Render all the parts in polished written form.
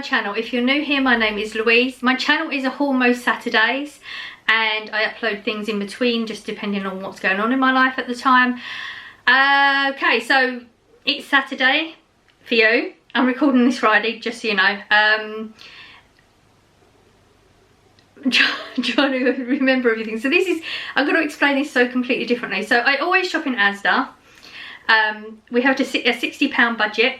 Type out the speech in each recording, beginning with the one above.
channel. If you're new here, my name is Louise. My channel is a haul most Saturdays and I upload things in between just depending on what's going on in my life at the time. Okay, so it's Saturday for you. I'm recording this Friday, just so you know. Trying to remember everything. So this is, I'm going to explain this so completely differently. So I always shop in Asda. We have a £60 budget.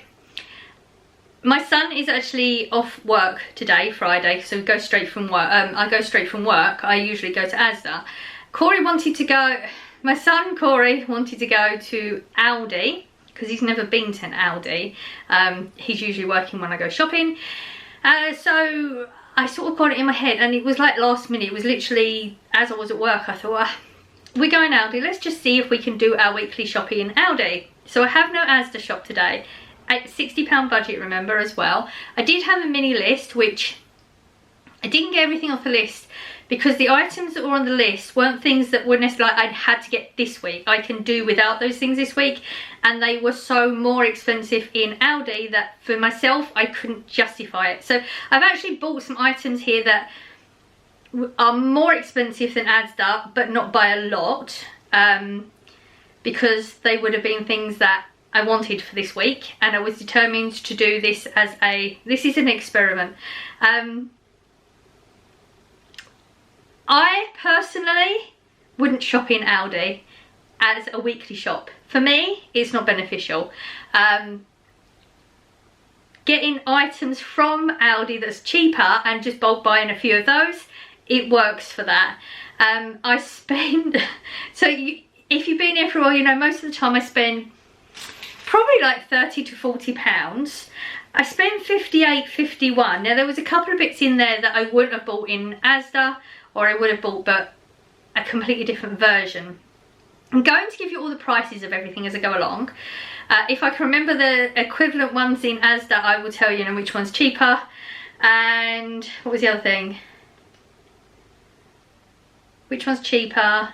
My son is actually off work today, Friday, so we go straight from work. I go straight from work. I usually go to Asda. Corey wanted to go, my son Corey wanted to go to Aldi because he's never been to an Aldi. He's usually working when I go shopping. So I sort of got it in my head, and it was like last minute. It was literally as I was at work. I thought, we're going Aldi. Let's just see if we can do our weekly shopping in Aldi. So I have no Asda shop today. A £60 budget, remember, as well. I did have a mini list, which I didn't get everything off the list because the items that were on the list weren't things that were necessarily like I had to get this week. I can do without those things this week, and they were so more expensive in Aldi that for myself I couldn't justify it. So I've actually bought some items here that are more expensive than Asda, but not by a lot, because they would have been things that I wanted for this week, and I was determined to do this as this is an experiment. I personally wouldn't shop in Aldi as a weekly shop. For me, it's not beneficial. Getting items from Aldi that's cheaper and just bulk buying a few of those, it works for that. I spend, so if you've been here for a while, you know most of the time I spend probably like 30 to 40 pounds. I spent 58, 51. Now there was a couple of bits in there that I wouldn't have bought in Asda, or I would have bought but a completely different version. I'm going to give you all the prices of everything as I go along. If I can remember the equivalent ones in Asda, I will tell you which one's cheaper. And what was the other thing? Which one's cheaper?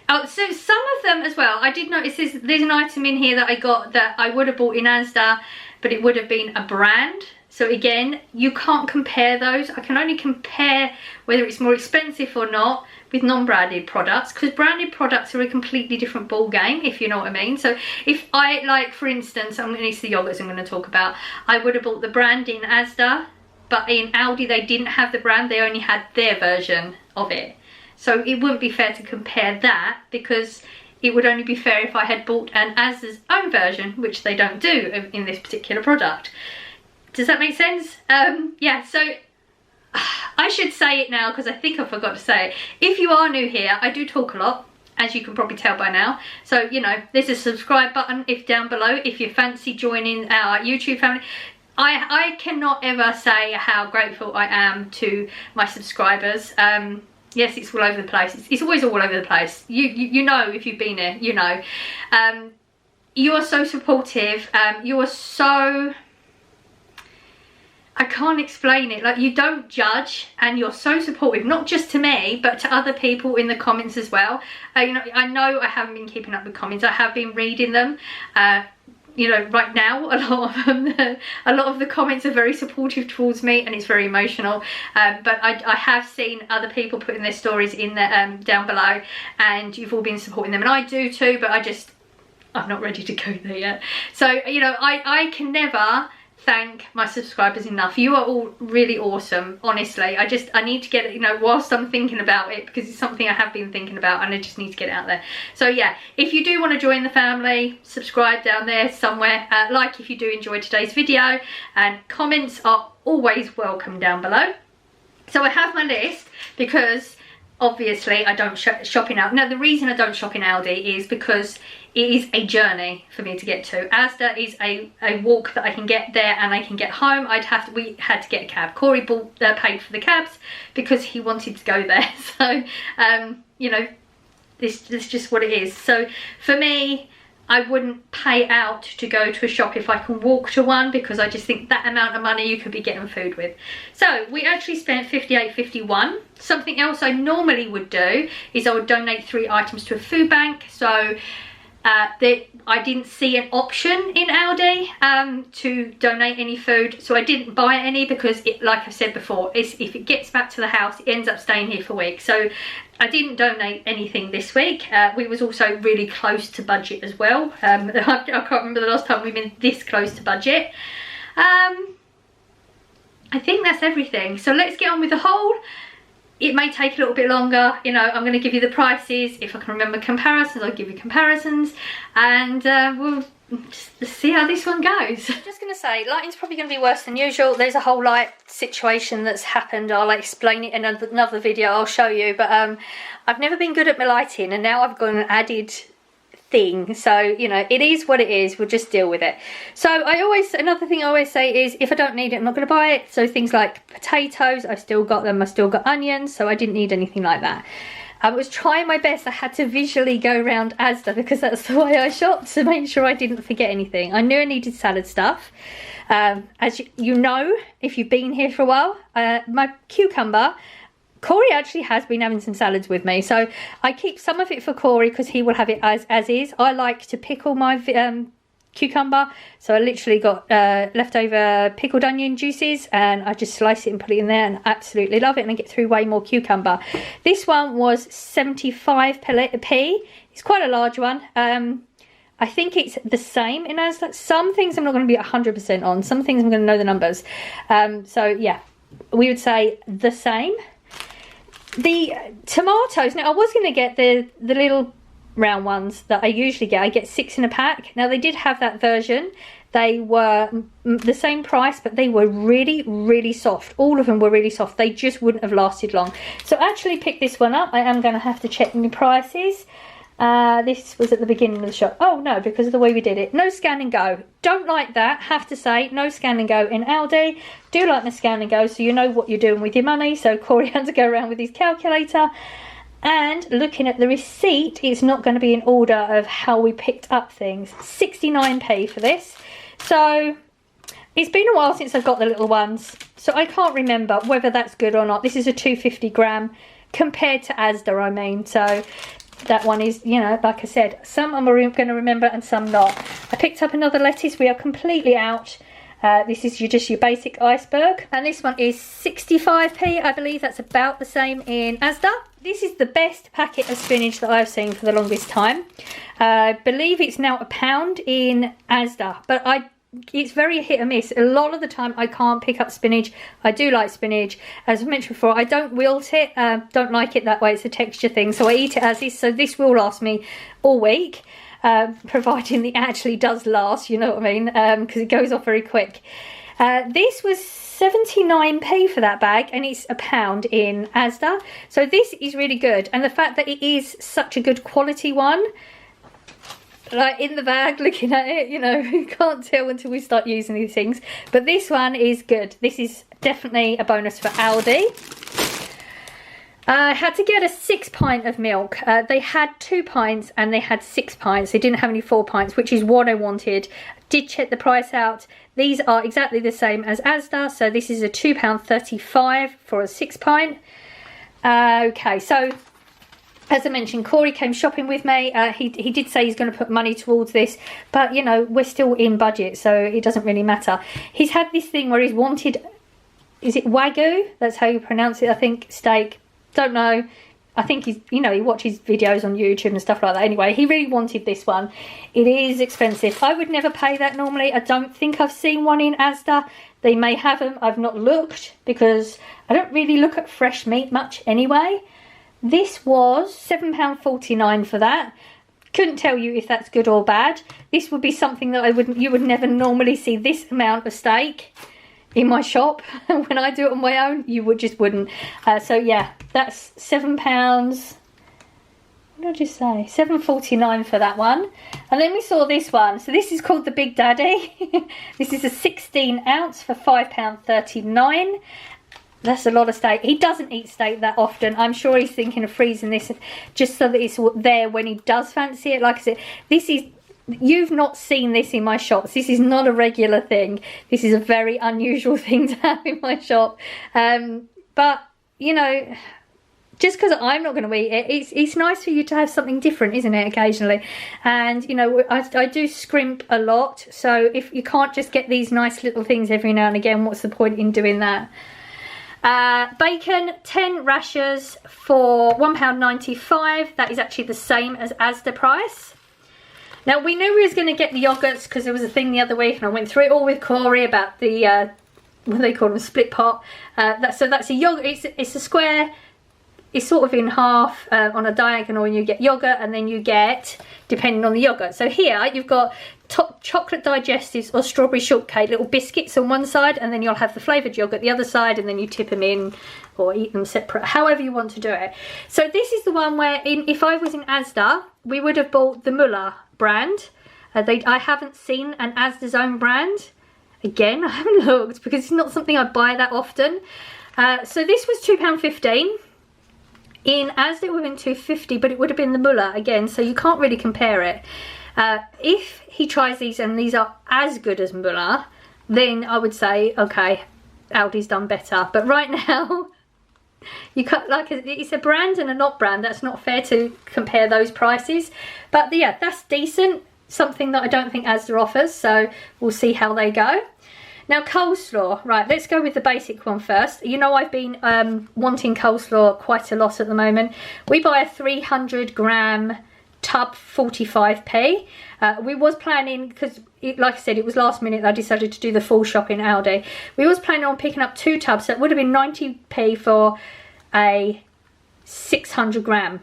Oh, so some of them as well, I did notice there's an item in here that I got that I would have bought in Asda, but it would have been a brand. So again, you can't compare those. I can only compare whether it's more expensive or not with non-branded products, because branded products are a completely different ball game, if you know what I mean. So if I, like for instance, it's the yogurts I'm going to talk about, I would have bought the brand in Asda, but in Aldi they didn't have the brand, they only had their version of it. So it wouldn't be fair to compare that, because it would only be fair if I had bought an Asda's own version, which they don't do in this particular product. Does that make sense? Yeah, so I should say it now because I think I forgot to say it. If you are new here, I do talk a lot, as you can probably tell by now. So, you know, there's a subscribe button down below if you fancy joining our YouTube family. I cannot ever say how grateful I am to my subscribers. Yes, it's all over the place. It's always all over the place. You know, if you've been here, you know. You are so supportive. You are so, I can't explain it. Like, you don't judge, and you're so supportive, not just to me, but to other people in the comments as well. You know I haven't been keeping up with comments. I have been reading them. You know, right now a lot of the comments are very supportive towards me, and it's very emotional. But I have seen other people putting their stories in there down below, and you've all been supporting them, and I do too, but I'm not ready to go there yet. So, you know, I can never thank my subscribers enough. You are all really awesome, honestly. I need to get it, you know, whilst I'm thinking about it, because it's something I have been thinking about, and I just need to get it out there. So yeah, if you do want to join the family, subscribe down there somewhere, like if you do enjoy today's video, and comments are always welcome down below. So I have my list because obviously I don't shop in Aldi. Now the reason I don't shop in Aldi is because it is a journey for me to get to. Asda is a walk that I can get there and I can get home. We had to get a cab. Corey paid for the cabs because he wanted to go there. So you know, this is just what it is. So for me, I wouldn't pay out to go to a shop if I can walk to one, because I just think that amount of money you could be getting food with. So we actually spent 58.51. Something else I normally would do is I would donate 3 items to a food bank. So that I didn't see an option in Aldi to donate any food, so I didn't buy any because like I said before, if it gets back to the house, it ends up staying here for weeks. So I didn't donate anything this week. We was also really close to budget as well. I can't remember the last time we've been this close to budget. I think that's everything. So let's get on with the haul. It may take a little bit longer, you know. I'm going to give you the prices. If I can remember comparisons, I'll give you comparisons, and we'll just see how this one goes. I'm just going to say, lighting's probably going to be worse than usual. There's a whole light situation that's happened. I'll explain it in another video. I'll show you, but I've never been good at my lighting, and now I've got an added thing, so you know, it is what it is. We'll just deal with it. So another thing I always say is, if I don't need it, I'm not going to buy it. So things like potatoes, I've still got them. I still got onions, so I didn't need anything like that. I was trying my best. I had to visually go around Asda because that's the way I shop, to make sure I didn't forget anything. I knew I needed salad stuff. As you know, if you've been here for a while, my cucumber, Corey actually has been having some salads with me, so I keep some of it for Corey because he will have it as is. I like to pickle my cucumber, so I literally got leftover pickled onion juices, and I just slice it and put it in there, and absolutely love it, and I get through way more cucumber. This one was 75p. It's quite a large one. I think it's the same in Asda. Some things I'm not going to be 100% on. Some things I'm going to know the numbers. So yeah, we would say the same. The tomatoes, now I was going to get the little round ones that I usually get. I get 6 in a pack. Now they did have that version. They were the same price, but they were really soft. All of them were really soft. They just wouldn't have lasted long. So I actually picked this one up. I am going to have to check my prices. This was at the beginning of the shop. Oh no, because of the way we did it. No scan and go. Don't like that, have to say. No scan and go in Aldi. Do like the scan and go, so you know what you're doing with your money. So Corey had to go around with his calculator. And looking at the receipt, it's not going to be in order of how we picked up things. 69p for this. So it's been a while since I've got the little ones, so I can't remember whether that's good or not. This is a 250 gram compared to Asda, I mean. So that one is, you know, like I said, some I'm going to remember and some not. I picked up another lettuce. We are completely out. This is just your basic iceberg, and this one is 65p. I believe that's about the same in Asda. This is the best packet of spinach that I've seen for the longest time. I believe it's now £1 in Asda, but it's very hit or miss. A lot of the time I can't pick up spinach. I do like spinach. As I mentioned before, I don't wilt it. Don't like it that way. It's a texture thing, so I eat it as is. So this will last me all week. Providing it actually does last, you know what I mean, because it goes off very quick. This was 79p for that bag, and it's £1 in Asda. So this is really good, and the fact that it is such a good quality one, like in the bag, looking at it, you know, you can't tell until we start using these things. But this one is good. This is definitely a bonus for Aldi. I had to get a 6 pint of milk. They had 2 pints and they had 6 pints. They didn't have any 4 pints, which is what I wanted. Did check the price out. These are exactly the same as Asda. So this is a £2.35 for a 6 pint. Okay, so as I mentioned, Corey came shopping with me. He did say he's going to put money towards this, but you know, we're still in budget, so it doesn't really matter. He's had this thing where he's wanted, is it Wagyu? That's how you pronounce it, I think, steak. Don't know. I think he's, you know, he watches videos on YouTube and stuff like that. Anyway, he really wanted this one. It is expensive. I would never pay that normally. I don't think I've seen one in Asda. They may have them. I've not looked because I don't really look at fresh meat much anyway. This was £7.49 for that. Couldn't tell you if that's good or bad. This would be something that you would never normally see this amount of steak in my shop. When I do it on my own, you wouldn't. So yeah, that's £7. What did I just say? £7.49 for that one. And then we saw this one. So this is called the Big Daddy. This is a 16 ounce for £5.39. That's a lot of steak. He doesn't eat steak that often. I'm sure he's thinking of freezing this just so that it's there when he does fancy it. Like I said, this is, you've not seen this in my shops. This is not a regular thing. This is a very unusual thing to have in my shop. But, you know, just because I'm not going to eat it, it's nice for you to have something different, isn't it, occasionally? And, you know, I do scrimp a lot, so if you can't just get these nice little things every now and again, what's the point in doing that? Bacon, 10 rashers for £1.95. That is actually the same as Asda price. Now, we knew we was going to get the yogurts because there was a thing the other week, and I went through it all with Corey about the, what do they call them, split pot. So that's a yogurt, it's a square. It's sort of in half on a diagonal, and you get yogurt, and then you get, depending on the yogurt. So here you've got chocolate digestives or strawberry shortcake, little biscuits on one side, and then you'll have the flavoured yogurt the other side, and then you tip them in or eat them separate, however you want to do it. So this is the one where, if I was in Asda, we would have bought the Muller brand. I haven't seen an Asda's own brand. Again, I haven't looked because it's not something I buy that often. So this was £2.15. In Asda it would have been £2.50, but it would have been the Muller again, so you can't really compare it. If he tries these and these are as good as Muller, then I would say, okay, Aldi's done better. But right now, you can't, like, it's a brand and a not brand. That's not fair to compare those prices. But yeah, that's decent. Something that I don't think Asda offers, so we'll see how they go. Now, coleslaw. Right, let's go with the basic one first. You know, I've been wanting coleslaw quite a lot at the moment. We buy a 300 gram tub, 45p. We was planning, because like I said, it was last minute that I decided to do the full shop in Aldi. We was planning on picking up 2 tubs, so it would have been 90p for a 600 gram.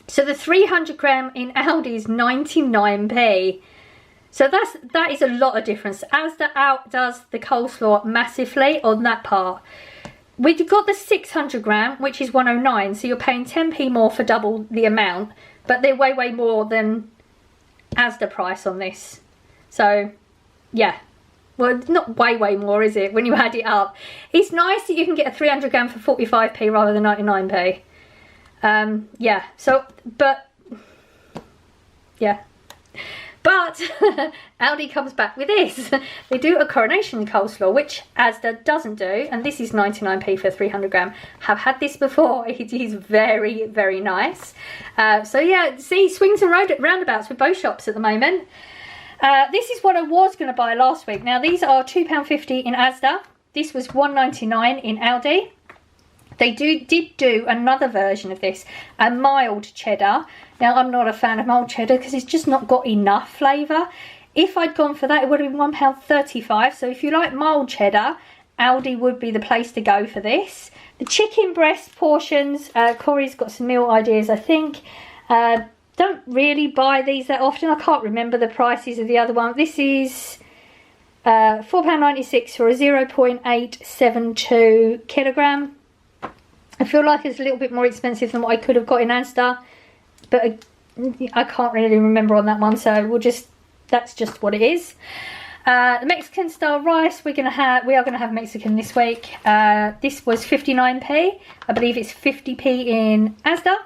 So the 300 gram in Aldi is 99p. So that is a lot of difference. Asda outdoes the coleslaw massively on that part. We've got the 600 gram, which is 109, so you're paying 10p more for double the amount, but they're way, way more than Asda price on this. So, yeah. Well, it's not way, way more, is it, when you add it up? It's nice that you can get a 300 gram for 45p rather than 99p. Yeah, so, but, yeah. But Aldi comes back with this. They do a coronation coleslaw, which Asda doesn't do, and this is 99p for 300 gram. Have had this before. It is very, very nice. So yeah, see, swings and roundabouts with both shops at the moment. This is what I was going to buy last week. Now, these are £2.50 in Asda. This was £1.99 in Aldi. They did do another version of this, a mild cheddar. Now, I'm not a fan of mild cheddar because it's just not got enough flavour. If I'd gone for that, it would have been £1.35. So if you like mild cheddar, Aldi would be the place to go for this. The chicken breast portions, Corey's got some meal ideas, I think. Don't really buy these that often. I can't remember the prices of the other one. This is £4.96 for a 0.872 kilogram. I feel like it's a little bit more expensive than what I could have got in Asda, but I can't really remember on that one, so that's just what it is. The Mexican style rice, we are going to have Mexican this week. This was 59p. I believe it's 50p in Asda.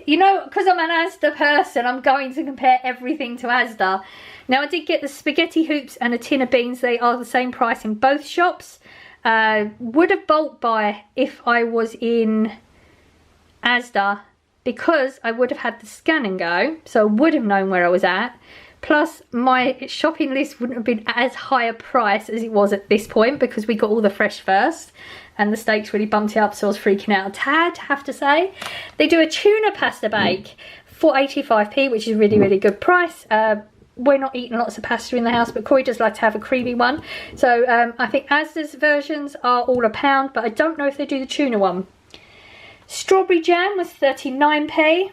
You know, because I'm an Asda person, I'm going to compare everything to Asda. Now, I did get the spaghetti hoops and a tin of beans. They are the same price in both shops. Would have bulk buy if I was in Asda, because I would have had the scan and go, so I would have known where I was at. Plus, my shopping list wouldn't have been as high a price as it was at this point, because we got all the fresh first, and the steaks really bumped it up, so I was freaking out a tad, have to say. They do a tuna pasta bake for 85p, which is a really, really good price. We're not eating lots of pasta in the house, but Corey does like to have a creamy one. So I think Asda's versions are all £1, but I don't know if they do the tuna one. Strawberry jam was 39p.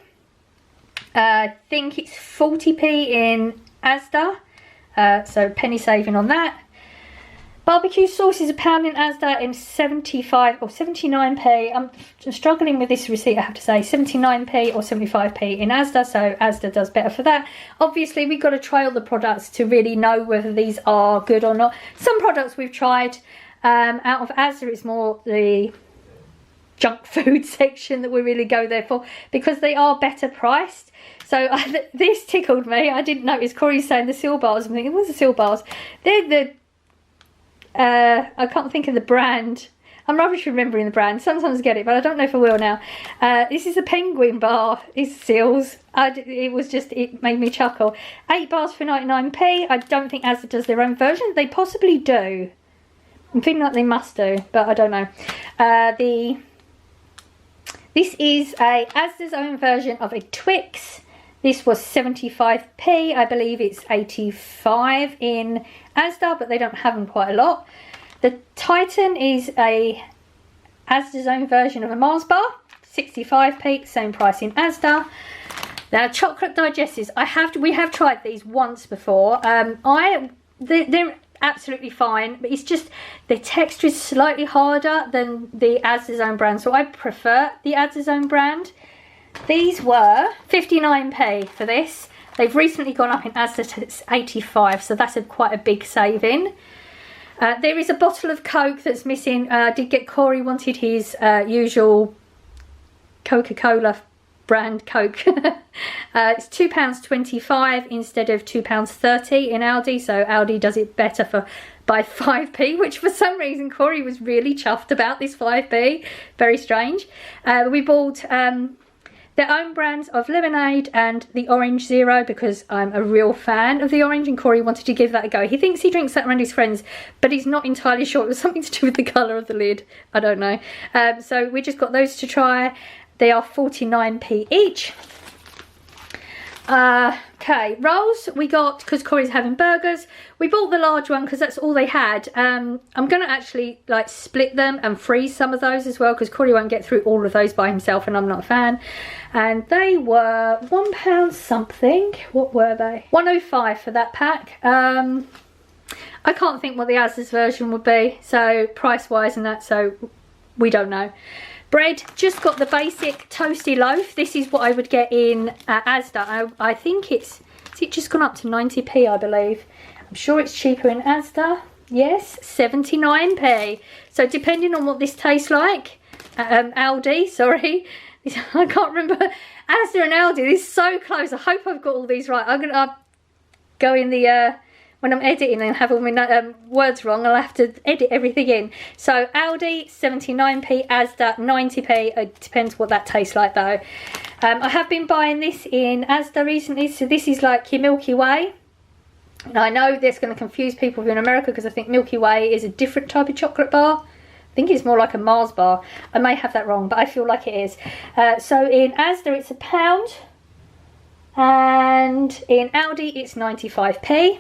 I think it's 40p in Asda, so penny saving on that. Barbecue sauce is £1 in Asda in 75 or 79p. I'm struggling with this receipt, I have to say. 79p or 75p in Asda, so Asda does better for that. Obviously, we've got to try all the products to really know whether these are good or not. Some products we've tried out of Asda, it's more the junk food section that we really go there for, because they are better priced. So this tickled me. I didn't notice Corey's saying the seal bars. I'm thinking, what's the seal bars? They're the I can't think of the brand. I'm rubbish remembering the brand. Sometimes I get it, but I don't know if I will now. This is a penguin bar. It's Seals. It made me chuckle. 8 bars for 99p. I don't think Asda does their own version. They possibly do. I'm feeling like they must do, but I don't know. This is a Asda's own version of a Twix. This was 75p. I believe it's 85 in Asda, but they don't have them quite a lot. The Titan is a Asda's own version of a Mars bar. 65p, same price in Asda. Now, chocolate digestives. We have tried these once before. They're absolutely fine, but it's just the texture is slightly harder than the Asda's own brand, so I prefer the Asda's own brand. These were 59p for this. They've recently gone up in Asda to 85, so that's quite a big saving. There is a bottle of Coke that's missing. Corey wanted his usual Coca-Cola brand Coke. It's £2.25 instead of £2.30 in Aldi, so Aldi does it better by 5p, which for some reason Corey was really chuffed about this 5p. Very strange. We bought their own brands of lemonade and the orange zero, because I'm a real fan of the orange and Corey wanted to give that a go. He thinks he drinks that around his friends, but he's not entirely sure. It was something to do with the colour of the lid. I don't know. So we just got those to try. They are 49p each. Okay, rolls we got because Corey's having burgers. We bought the large one because that's all they had. I'm going to actually like split them and freeze some of those as well, because Corey won't get through all of those by himself and I'm not a fan. And they were £1 something. What were they? 105 for that pack. I can't think what the Asda's version would be, so price wise and that, so we don't know. Bread, just got the basic toasty loaf. This is what I would get in Asda. I think it's just gone up to 90p, I believe. I'm sure it's cheaper in Asda. Yes, 79p. So depending on what this tastes like, Aldi, sorry. I can't remember. Asda and Aldi, this is so close. I hope I've got all these right. I'll go in the... when I'm editing and have all my words wrong, I'll have to edit everything in. So Aldi, 79p, Asda, 90p. It depends what that tastes like though. I have been buying this in Asda recently. So this is like your Milky Way. Now I know this is going to confuse people in America because I think Milky Way is a different type of chocolate bar. I think it's more like a Mars bar. I may have that wrong, but I feel like it is. So in Asda it's £1. And in Aldi it's 95p.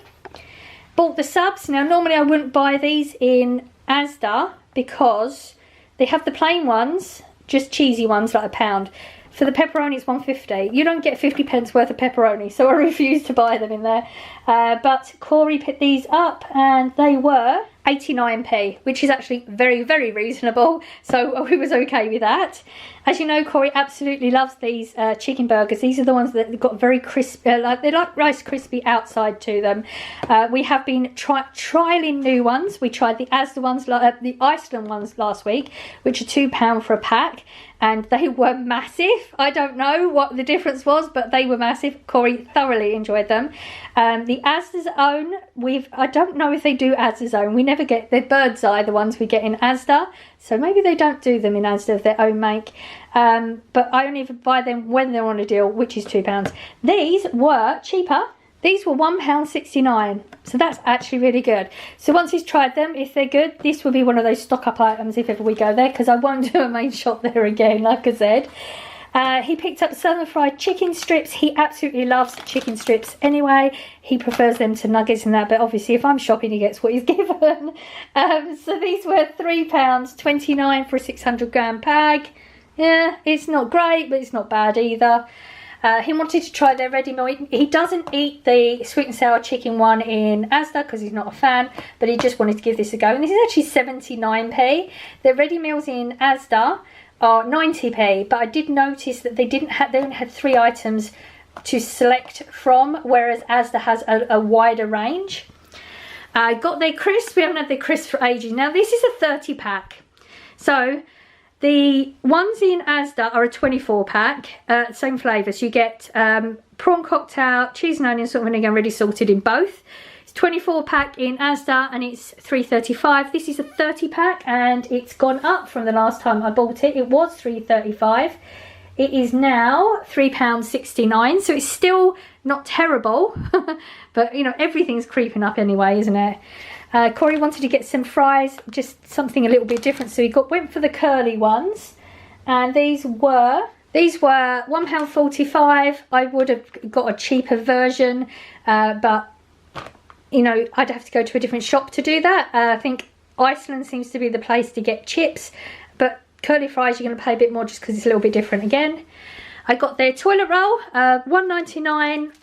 Bought the subs. Now normally I wouldn't buy these in Asda because they have the plain ones, just cheesy ones, like £1. For the pepperoni it's 1.50. You don't get 50 pence worth of pepperoni, so I refuse to buy them in there. But Corey picked these up and they were 89p, which is actually very, very reasonable, so we was okay with that. As you know, Corey absolutely loves these chicken burgers. These are the ones that got very crispy, they're like Rice Krispie outside to them. We have been trialing new ones. We tried the Asda ones, the Iceland ones last week, which are £2 for a pack, and they were massive. I don't know what the difference was, but they were massive. Corey thoroughly enjoyed them. The Asda's own, I don't know if they do Asda's own. We never get the bird's eye, the ones we get in Asda. So maybe they don't do them in Asda of their own make. But I only buy them when they're on a deal, which is £2. These were cheaper. These were £1.69. So that's actually really good. So once he's tried them, if they're good, this will be one of those stock up items if ever we go there, because I won't do a main shop there again, like I said. He picked up southern fried chicken strips. He absolutely loves chicken strips anyway. He prefers them to nuggets and that, but obviously if I'm shopping he gets what he's given. So these were £3.29 for a 600 gram bag. Yeah, it's not great, but it's not bad either. He wanted to try their ready meal. He doesn't eat the sweet and sour chicken one in Asda because he's not a fan, but he just wanted to give this a go. And this is actually 79p. Their ready meals in Asda are 90p, but I did notice that they only had 3 items to select from, whereas Asda has a wider range. I got their crisps. We haven't had their crisps for ages. Now this is a 30 pack. So the ones in Asda are a 24 pack, same flavours. You get prawn cocktail, cheese and onion, salt and vinegar, ready salted in both. It's 24 pack in Asda and it's £3.35. This is a 30 pack and it's gone up from the last time I bought it. It was £3.35. It is now £3.69, so it's still not terrible, but you know, everything's creeping up anyway, isn't it? Corey wanted to get some fries, just something a little bit different, so he went for the curly ones, and these were £1.45. I would have got a cheaper version, but you know, I'd have to go to a different shop to do that. I think Iceland seems to be the place to get chips, but curly fries you're going to pay a bit more just because it's a little bit different again. I got their toilet roll, $1.99.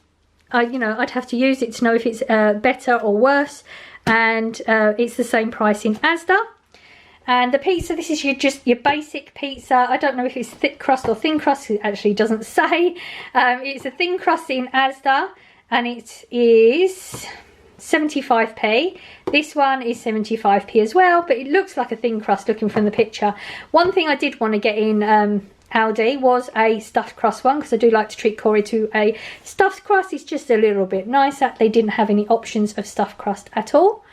You know, I'd have to use it to know if it's better or worse, and it's the same price in Asda. And the pizza, this is just your basic pizza. I don't know if it's thick crust or thin crust, it actually doesn't say. It's a thin crust in Asda and it is 75p. This one is 75p as well, but it looks like a thin crust looking from the picture. One thing I did want to get in Aldi was a stuffed crust one, because I do like to treat Corey to a stuffed crust. It's just a little bit nicer. They didn't have any options of stuffed crust at all.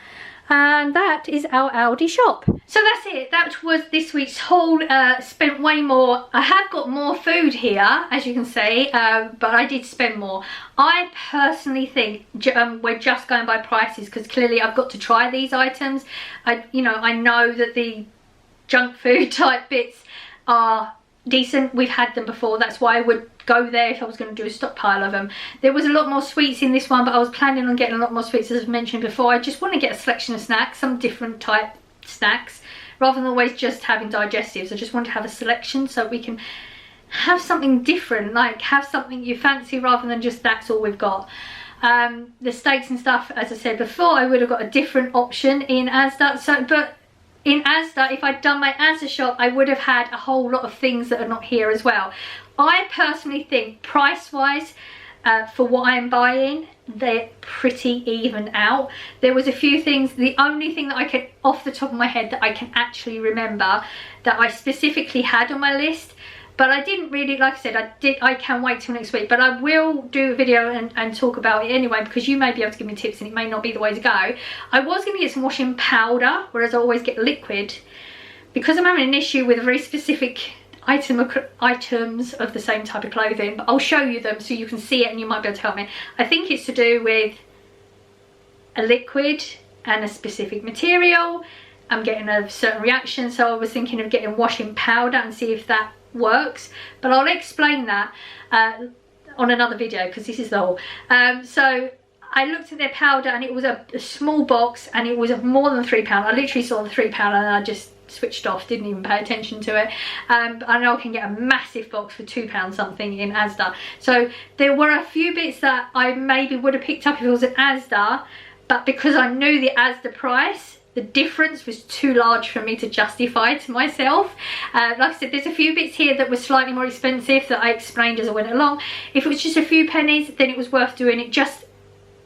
And that is our Aldi shop. So that's it. That was this week's haul. Spent way more. I have got more food here, as you can see, but I did spend more. I personally think we're just going by prices, because clearly I've got to try these items. You know, I know that the junk food type bits are decent. We've had them before. That's why I would go there if I was going to do a stockpile of them. There was a lot more sweets in this one, but I was planning on getting a lot more sweets, as I've mentioned before. I just want to get a selection of snacks, some different type snacks, rather than always just having digestives. I just want to have a selection so we can have something different, like have something you fancy rather than just that's all we've got. The steaks and stuff, as I said before, I would have got a different option in Asda. So, but in Asda, if I'd done my Asda shop, I would have had a whole lot of things that are not here as well. I personally think price-wise, for what I'm buying, they're pretty even out. There was a few things, the only thing that I can, off the top of my head, that I can actually remember that I specifically had on my list, but I didn't really, like I said, I can wait till next week, but I will do a video and talk about it anyway, because you may be able to give me tips and it may not be the way to go. I was going to get some washing powder, whereas I always get liquid, because I'm having an issue with a very specific items of the same type of clothing, but I'll show you them so you can see it and you might be able to help me. I think it's to do with a liquid and a specific material. I'm getting a certain reaction, so I was thinking of getting washing powder and see if that works, but I'll explain that on another video, because this is the whole so I looked at their powder and it was a small box and it was more than £3. I literally saw the £3 and I just switched off, didn't even pay attention to it. I know I can get a massive box for £2 something in Asda, so there were a few bits that I maybe would have picked up if it was at Asda, but because I knew the Asda price, the difference was too large for me to justify to myself. Like I said, there's a few bits here that were slightly more expensive that I explained as I went along. If it was just a few pennies, then it was worth doing it, just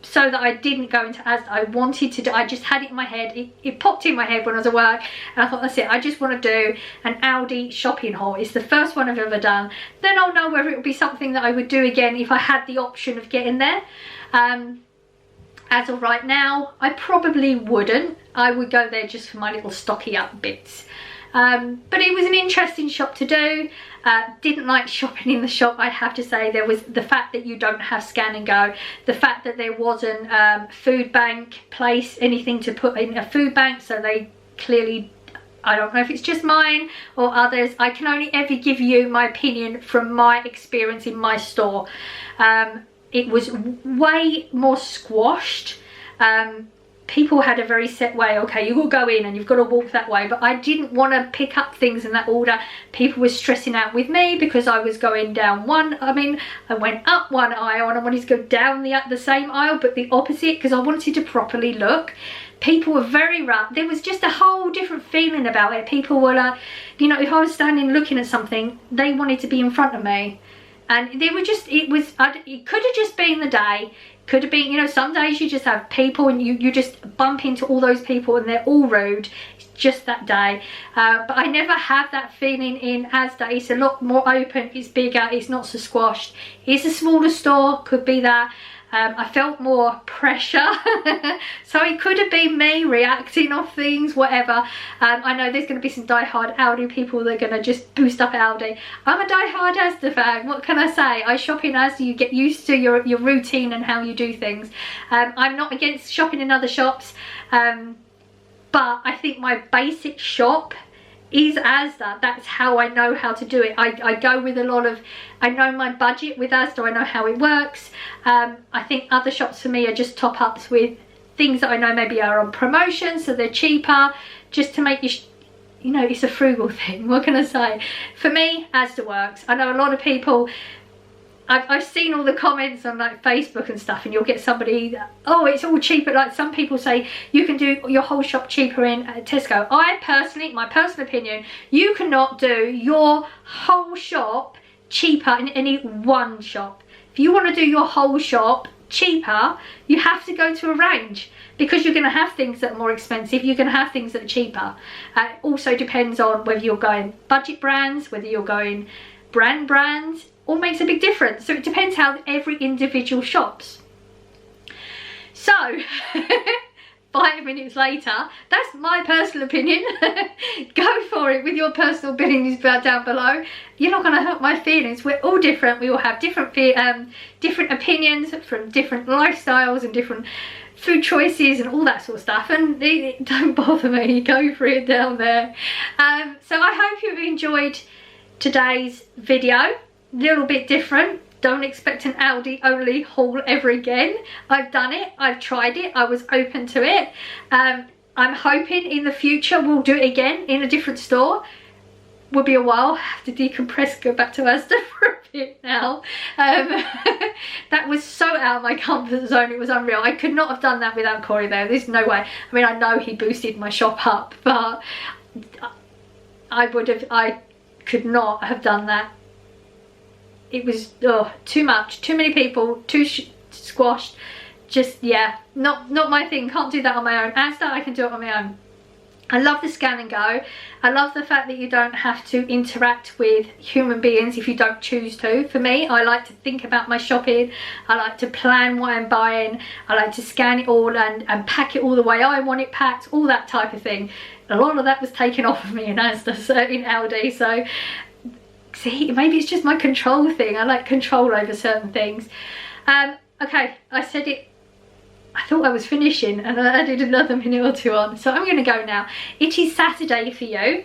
so that I didn't go into Asda. I wanted to do, I just had it in my head, it popped in my head when I was at work, and I thought, that's it, I just want to do an Aldi shopping haul. It's the first one I've ever done. Then I'll know whether it would be something that I would do again if I had the option of getting there. As of right now, I probably wouldn't. I would go there just for my little stocky up bits. But it was an interesting shop to do. Didn't like shopping in the shop, I have to say. There was the fact that you don't have scan and go, the fact that there wasn't food bank place, anything to put in a food bank, so they clearly, I don't know if it's just mine or others, I can only ever give you my opinion from my experience in my store. It was way more squashed. People had a very set way, okay, you will go in and you've got to walk that way, but I didn't want to pick up things in that order. People were stressing out with me because I was going down I went up one aisle and I wanted to go down the same aisle, but the opposite, because I wanted to properly look. People were very rough. There was just a whole different feeling about it. People were like, you know, if I was standing looking at something, they wanted to be in front of me. And they were just, it could have just been the day. Could have been, you know, some days you just have people and you just bump into all those people and they're all rude. It's just that day. But I never have that feeling in Asda. It's a lot more open, it's bigger, it's not so squashed. It's a smaller store, could be that. I felt more pressure. So it could have been me reacting off things, whatever. I know there's going to be some die-hard Aldi people that are going to just boost up Aldi. I'm a die-hard Asda fan. What can I say? I shop in Asda. You get used to your routine and how you do things. I'm not against shopping in other shops, but I think my basic shop is Asda. That's how I know how to do it. I go with a lot of, I know my budget with Asda, I know how it works. I think other shops for me are just top-ups with things that I know maybe are on promotion, so they're cheaper, just to make you know, it's a frugal thing. What can I say? For me, Asda works. I know a lot of people, I've seen all the comments on like Facebook and stuff, and you'll get somebody, oh, it's all cheaper. Like some people say you can do your whole shop cheaper in Tesco. I personally, my personal opinion, you cannot do your whole shop cheaper in any one shop. If you want to do your whole shop cheaper, you have to go to a range, because you're going to have things that are more expensive, you're going to have things that are cheaper. It also depends on whether you're going budget brands, whether you're going brands. All makes a big difference. So it depends how every individual shops. So 5 minutes later, that's my personal opinion. Go for it with your personal opinions down below. You're not going to hurt my feelings. We're all different. We all have different opinions from different lifestyles and different food choices and all that sort of stuff, and don't bother me. Go for it down there. So I hope you've enjoyed today's video. Little bit different. Don't expect an Aldi only haul ever again. I've done it, I've tried it, I was open to it. I'm hoping in the future we'll do it again in a different store. Will be a while. I have to decompress, go back to Asda for a bit now. That was so out of my comfort zone, it was unreal. I could not have done that without Corey there. There's no way. I mean, I know he boosted my shop up, but I could not have done that. It was too much, too many people, too squashed. Just, yeah, not my thing. Can't do that on my own. Asda, I can do it on my own. I love the scan and go. I love the fact that you don't have to interact with human beings if you don't choose to. For me, I like to think about my shopping. I like to plan what I'm buying. I like to scan it all and pack it all the way I want it packed, all that type of thing. A lot of that was taken off of me in Asda, so in Aldi, so see, maybe it's just my control thing. I like control over certain things. Okay, I said it. I thought I was finishing and I added another minute or two on. So I'm going to go now. It is Saturday for you.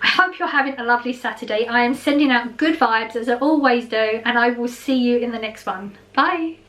I hope you're having a lovely Saturday. I am sending out good vibes as I always do, and I will see you in the next one. Bye.